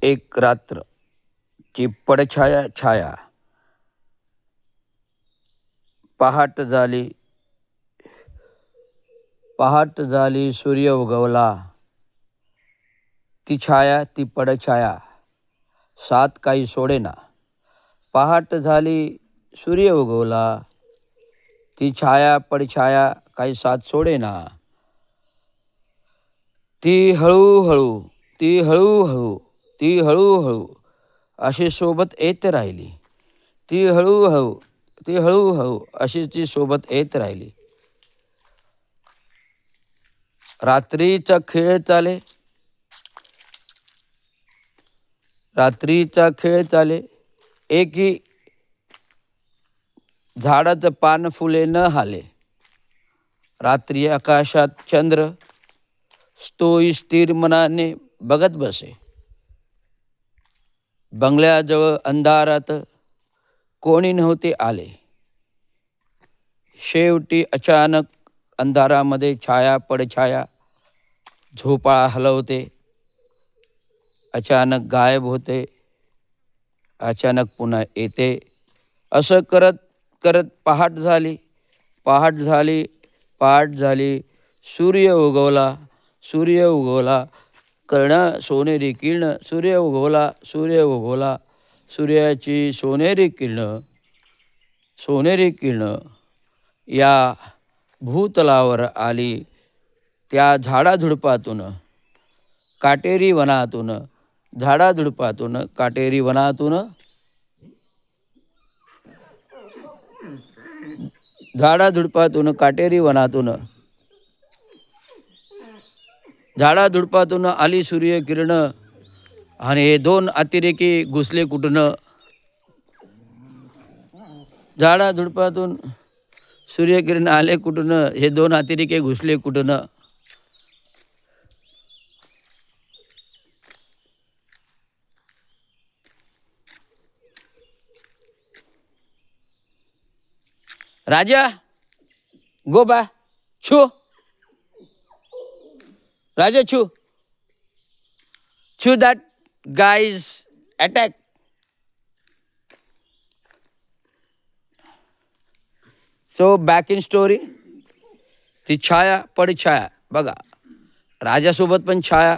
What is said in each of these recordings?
एक रात्र ची पडछाया छाया. पहाट झाली, पहाट झाली, सूर्य उगवला. ती छाया ती पडछाया सात काही सोडेना. पहाट झाली, सूर्य उगवला. ती छाया पडछाया काही साथ सोडेना. ती हळूहळू, ती हळूहळू, ती हळूहळू अशी सोबत येत राहिली. ती हळूहळू, ती हळूहळू अशी ती सोबत येत राहिली. रात्रीचा खेळ चाले, रात्रीचा खेळ चाले. एकी झाडाचं पान फुले न हाले. रात्री आकाशात चंद्र स्तोई स्थिर मनाने बघत बसे. बंगल्याजवळ अंधारात कोणी नव्हते आले. शेवटी अचानक अंधारामध्ये छाया पडछाया झोपाळा हलवते. अचानक गायब होते, अचानक पुन्हा येते. असं करत करत पहाट झाली, पहाट झाली, पहाट झाली. सूर्य उगवला, सूर्य उगवला. कर्ण सोनेरी किरण, सूर्य उगवला, सूर्य उगवला. सूर्याची सोनेरी किरण, सोनेरी किरण या भूतलावर आली. त्या झाडाझुडपातून, काटेरी वनातून, झाडाझुडपातून, काटेरी वनातून, झाडाझुडपातून, काटेरी वनातून, झाडाझुडपातून आली सूर्यकिरण. आणि हे दोन अतिरेकी घुसले कुठून. झाडाझुडपातून सूर्यकिरण आले कुठून, हे दोन अतिरेकी घुसले कुठून. राजा गो बा छू, राजा छू, छू that guys attack. So back in story. ती छाया पडछाया बघा. राजासोबत पण छाया,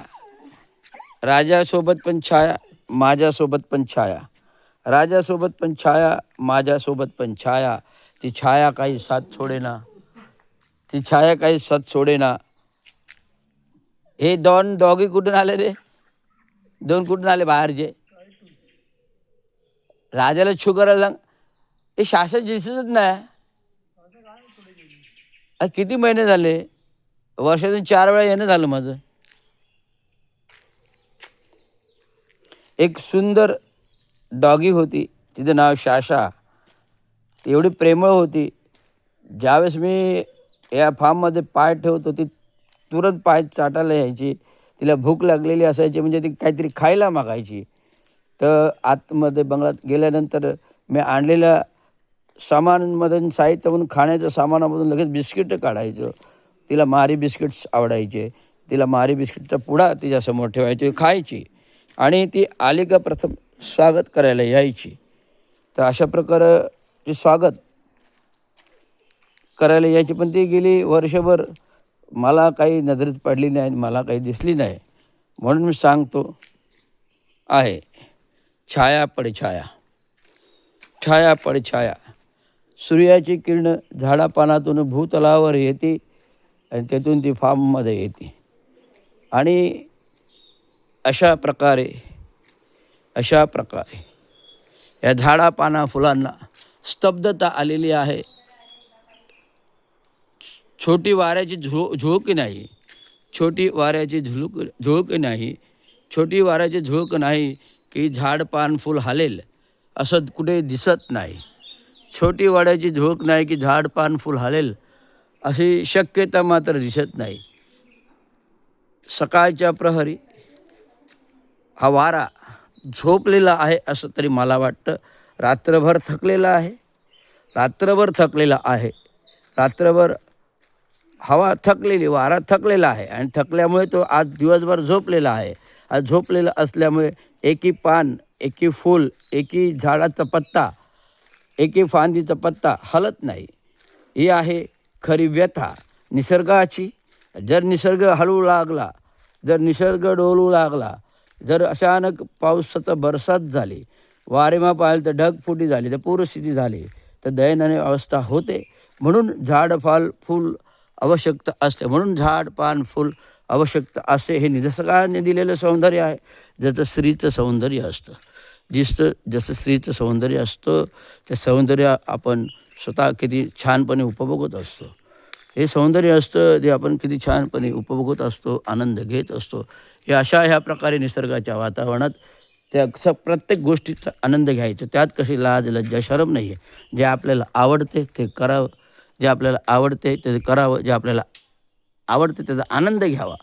राजासोबत पण छाया, माझ्यासोबत पण छाया. राजासोबत पण छाया, माझ्यासोबत पण छाया. ती छाया काही साथ सोडेना, ती छाया काही साथ सोडेना. हे दोन डॉगी कुठून आले रे? दोन कुठून आले बाहेरचे? राजाला छू करायला सांग. हे शासन दिसतच नाही. किती महिने झाले? वर्षातून 4 वेळा येणं झालं माझं. एक सुंदर डॉगी होती, तिचं नाव शाशा. एवढी प्रेमळ होती. ज्यावेळेस मी या फार्ममध्ये पाय ठेवतो ती तुरंत पाय चाटायला यायची. तिला भूक लागलेली असायची म्हणजे ती काहीतरी खायला मागायची. तर आतमध्ये बंगल्यात गेल्यानंतर मी आणलेल्या सामानांमधून, साहित्यामधून, खाण्याच्या सामानामधून लगेच बिस्किटं काढायचं. तिला मारी बिस्किट्स आवडायचे. तिला मारी बिस्किटचा पुडा तिच्यासमोर ठेवायची, खायची. आणि ती आली का प्रथम स्वागत करायला यायची. तर अशा प्रकारे ती स्वागत करायला यायची. पण ती गेली वर्षभर मला काही नजरेत पडली नाही, मला काही दिसली नाही. म्हणून मी सांगतो आहे छाया पडछाया, छाया पडछाया. सूर्याची किरण झाडापानातून भूतलावर येते आणि त्यातून ती फार्ममध्ये येते. आणि अशा प्रकारे या झाडापाना फुलांना स्तब्धता आलेली आहे. छोटी वाऱ्याची झुळूक नाही, छोटी वाऱ्याची झुळूक नाही, छोटी वाऱ्याची झुळूक नाही की झाड पान फुल हालेल असं कुठे दिसत नाही. छोटी वाऱ्याची झुळूक नाही की झाड पान फुल हालेल अशी शक्यता मात्र दिसत नाही. सकाळच्या प्रहरी हा वारा झोपलेला आहे असं तरी मला वाटतं. रात्रभर थकलेला आहे, रात्रभर थकलेला आहे. रात्रभर हवा थकलेली, वारा थकलेला आहे आणि थकल्यामुळे तो आज दिवसभर झोपलेला आहे. हा झोपलेला असल्यामुळे एकी पान, एकी फूल, एकी झाडाचा पत्ता, एकी फांदीचा पत्ता हलत नाही. ही आहे खरी व्यथा निसर्गाची. जर निसर्ग हलू लागला, जर निसर्ग डोलू लागला, जर अचानक पावसाचा बरसात झाली, वारेमा पाहिलं तर ढगफुटी झाली, तर पूरस्थिती झाली, तर दयनीय अवस्था होते. म्हणून झाड फूल आवश्यकता असते. म्हणून झाड पान फूल आवश्यकता असते. हे निसर्गाने दिलेलं सौंदर्य आहे. ज्याचं स्त्रीचं सौंदर्य असतं. जसं स्त्रीचं सौंदर्य असतं, ते सौंदर्य आपण स्वतः किती छानपणे उपभोगत असतो. हे सौंदर्य असतं जे आपण किती छानपणे उपभोगत असतो, आनंद घेत असतो. ह्या प्रकारे निसर्गाच्या वातावरणात त्या प्रत्येक गोष्टीचा आनंद घ्यायचा. त्यात कशी लाज लज्जा शरम नाही आहे. जे आपल्याला आवडते ते करावं, जे आपल्याला आवडते ते करावं, जे आपल्याला आवडते त्याचा आनंद घ्यावा,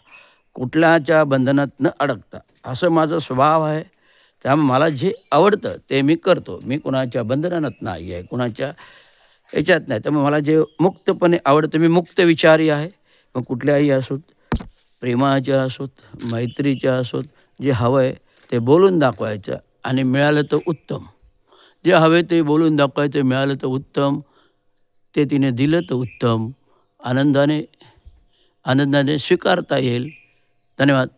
कुठल्याच्या बंधनात न अडकता. असं माझा स्वभाव आहे. त्यामुळे मला जे आवडतं ते मी करतो. मी कुणाच्या बंधनात नाही आहे, कुणाच्या याच्यात नाही. त्यामुळे मला जे मुक्तपणे आवडतं, मी मुक्त विचारी आहे. मग कुठल्याही असोत, प्रेमाच्या असोत, मैत्रीच्या असोत, जे हवं आहे ते बोलून दाखवायचं आणि मिळालं तर उत्तम. जे हवे ते बोलून दाखवायचं, मिळालं तर उत्तम, ते तिने दिलं तर उत्तम. आनंदाने आनंदाने स्वीकारता येईल. धन्यवाद.